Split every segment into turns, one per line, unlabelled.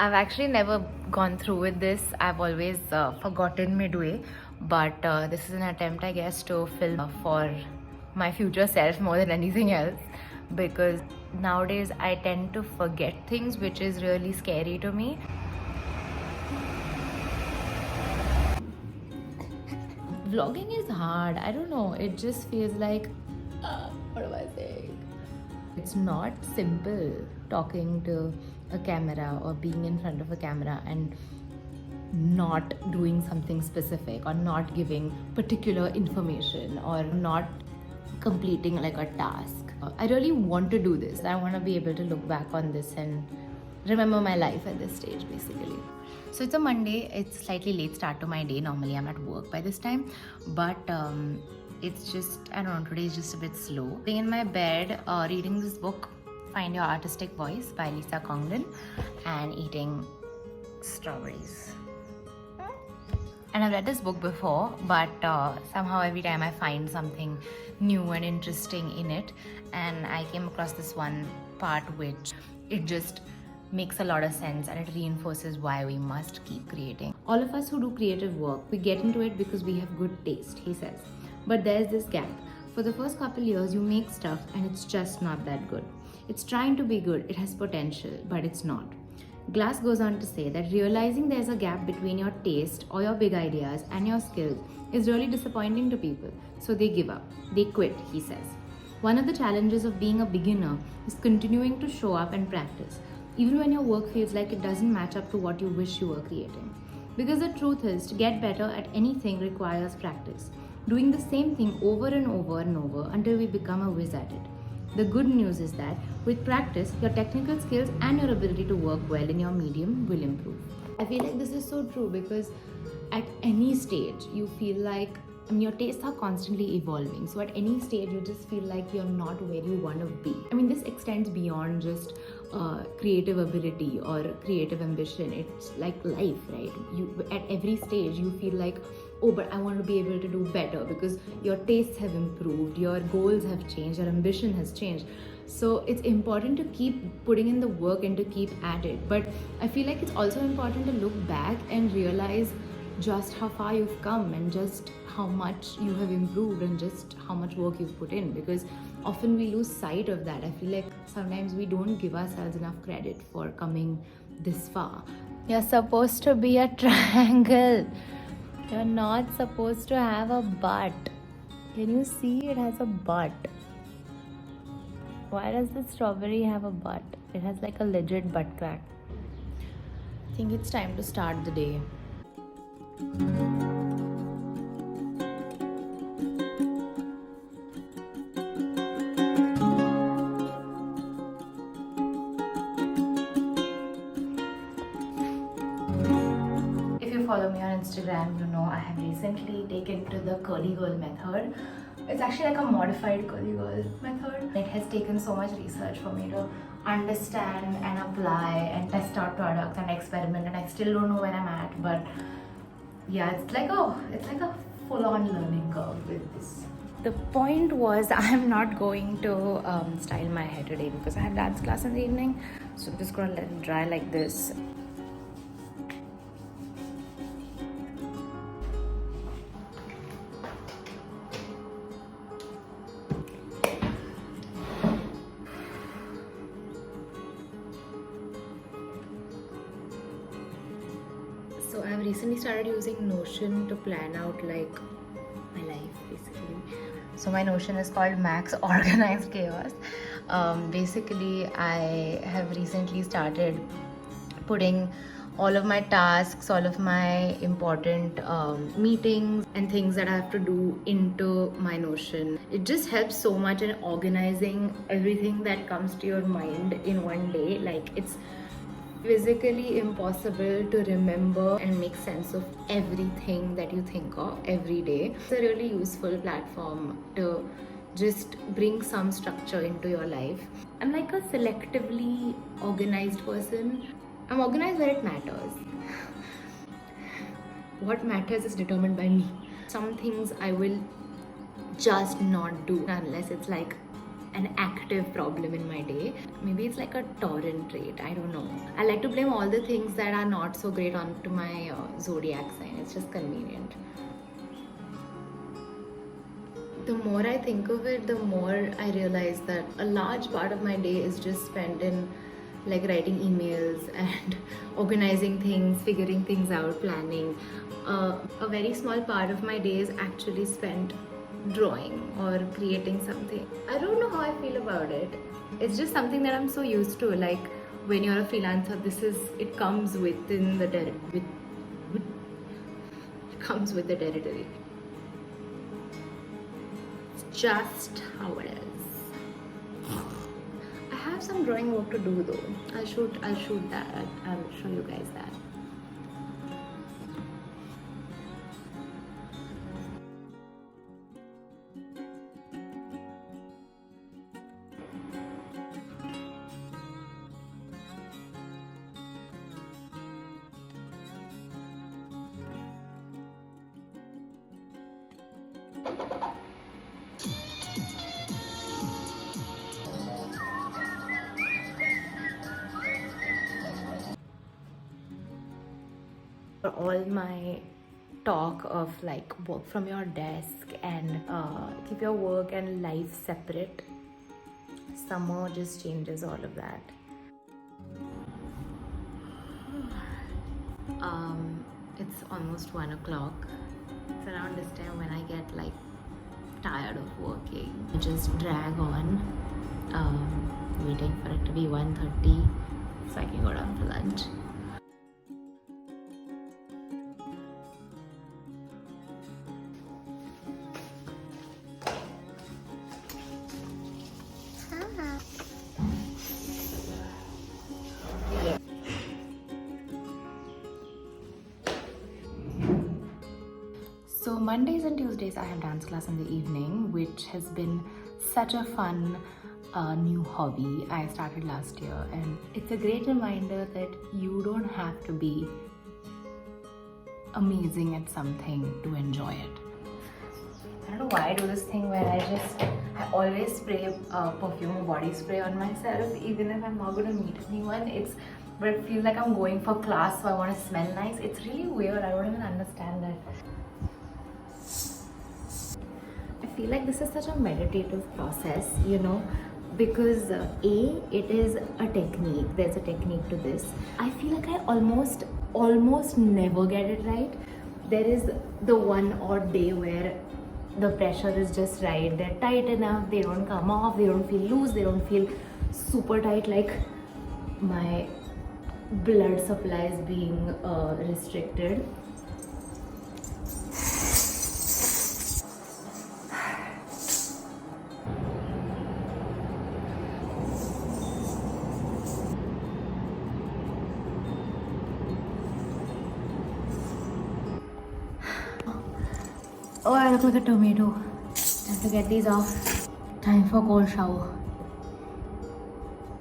I've actually never gone through with this. I've always forgotten midway, but this is an attempt, I guess, to film for my future self more than anything else, because nowadays I tend to forget things, which is really scary to me. Vlogging is hard. I don't know. It just feels like, what am I saying? It's not simple talking to a camera or being in front of a camera and not doing something specific or not giving particular information or not completing like a task. I really want to do this. I want to be able to look back on this and remember my life at this stage, basically. So it's a Monday. It's slightly late start to my day. Normally I'm at work by this time, but it's just, I don't know, today is just a bit slow. Being in my bed, reading this book, Find Your Artistic Voice by Lisa Conglin, and eating strawberries. And I've read this book before, but somehow every time I find something new and interesting in it, and I came across this one part which it just makes a lot of sense, and it reinforces why we must keep creating. All of us who do creative work, we get into it because we have good taste, he says. But there's this gap. For the first couple years, you make stuff and it's just not that good. It's trying to be good, it has potential, but it's not. Glass goes on to say that realizing there's a gap between your taste or your big ideas and your skills is really disappointing to people, so they give up. They quit, he says. One of the challenges of being a beginner is continuing to show up and practice, even when your work feels like it doesn't match up to what you wish you were creating. Because the truth is, to get better at anything requires practice, doing the same thing over and over and over until we become a whiz at it. The good news is that with practice, your technical skills and your ability to work well in your medium will improve. I feel like this is so true because at any stage you feel like, your tastes are constantly evolving. So at any stage you just feel like you're not where you want to be. This extends beyond just creative ability or creative ambition. It's like life, right? You at every stage you feel like, oh, but I want to be able to do better because your tastes have improved, your goals have changed, your ambition has changed. So it's important to keep putting in the work and to keep at it. But I feel like it's also important to look back and realize just how far you've come and just how much you have improved and just how much work you've put in, because often we lose sight of that. I feel like sometimes we don't give ourselves enough credit for coming this far. You're supposed to be a triangle. You're not supposed to have a butt. Can you see it has a butt? Why does the strawberry have a butt? It has like a legit butt crack. I think it's time to start the day. If you follow me on Instagram, you know I have recently taken to the curly girl method. It's actually like a modified curly girl method. It has taken so much research for me to understand and apply and test out products and experiment, and I still don't know where I'm at, but yeah, it's like a full-on learning curve with this. The point was, I'm not going to style my hair today because I have dance class in the evening, so I'm just gonna let it dry like this. So I've recently started using Notion to plan out like my life, basically. So my Notion is called Max Organized Chaos. Basically, I have recently started putting all of my tasks, all of my important meetings and things that I have to do into my Notion. It just helps so much in organizing everything that comes to your mind in one day. Like, it's physically impossible to remember and make sense of everything that you think of every day. It's a really useful platform to just bring some structure into your life. I'm like a selectively organized person. I'm organized where it matters. What matters is determined by me. Some things I will just not do unless it's like an active problem in my day. Maybe it's like a torrent trait, I don't know. I like to blame all the things that are not so great onto my zodiac sign. It's just convenient. The more I think of it, the more I realize that a large part of my day is just spent in like writing emails and organizing things, figuring things out, planning. A very small part of my day is actually spent drawing or creating something. I don't know how I feel about it. It's just something that I'm so used to. Like when you're a freelancer, it comes within the it comes with the territory. It's just how it is. I have some drawing work to do though. I'll shoot that. I'll show you guys that. For all my talk of like work from your desk and keep your work and life separate, summer just changes all of that. It's almost 1 o'clock. It's around this time when I get like tired of working. I just drag on, waiting for it to be 1:30 so I can go down for lunch. So Mondays and Tuesdays I have dance class in the evening, which has been such a fun new hobby I started last year, and it's a great reminder that you don't have to be amazing at something to enjoy it. I don't know why I do this thing where I always spray perfume or body spray on myself even if I'm not going to meet anyone. But it feels like I'm going for class, so I want to smell nice. It's really weird. I don't even understand that. I feel like this is such a meditative process, you know, because it is a technique. There's a technique to this. I feel like I almost never get it right. There is the one odd day where the pressure is just right. They're tight enough. They don't come off. They don't feel loose. They don't feel super tight, like my blood supply is being restricted. Oh, I look like a tomato. Time to get these off. Time for cold shower.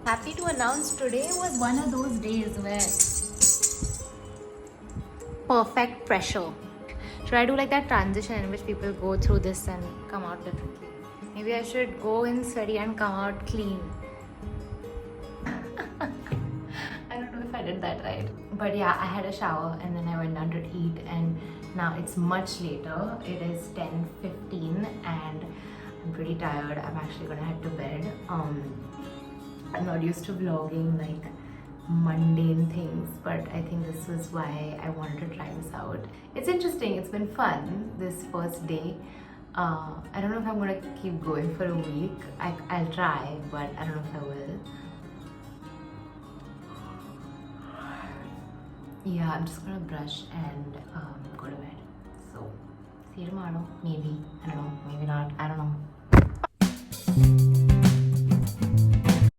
Happy to announce today was one of those days where perfect pressure. Should I do like that transition in which people go through this and come out differently? Maybe I should go in sweaty and come out clean. I don't know if I did that right. But yeah, I had a shower and then I went down to eat, and now it's much later. It is 10:15 and I'm pretty tired. I'm actually gonna head to bed. I'm not used to vlogging like mundane things, but I think this was why I wanted to try this out. It's interesting. It's been fun this first day. I don't know if I'm gonna keep going for a week. I'll try, but I don't know if I will. Yeah, I'm just gonna brush and go to bed. So see you tomorrow. Maybe. I don't know. Maybe not. I don't know.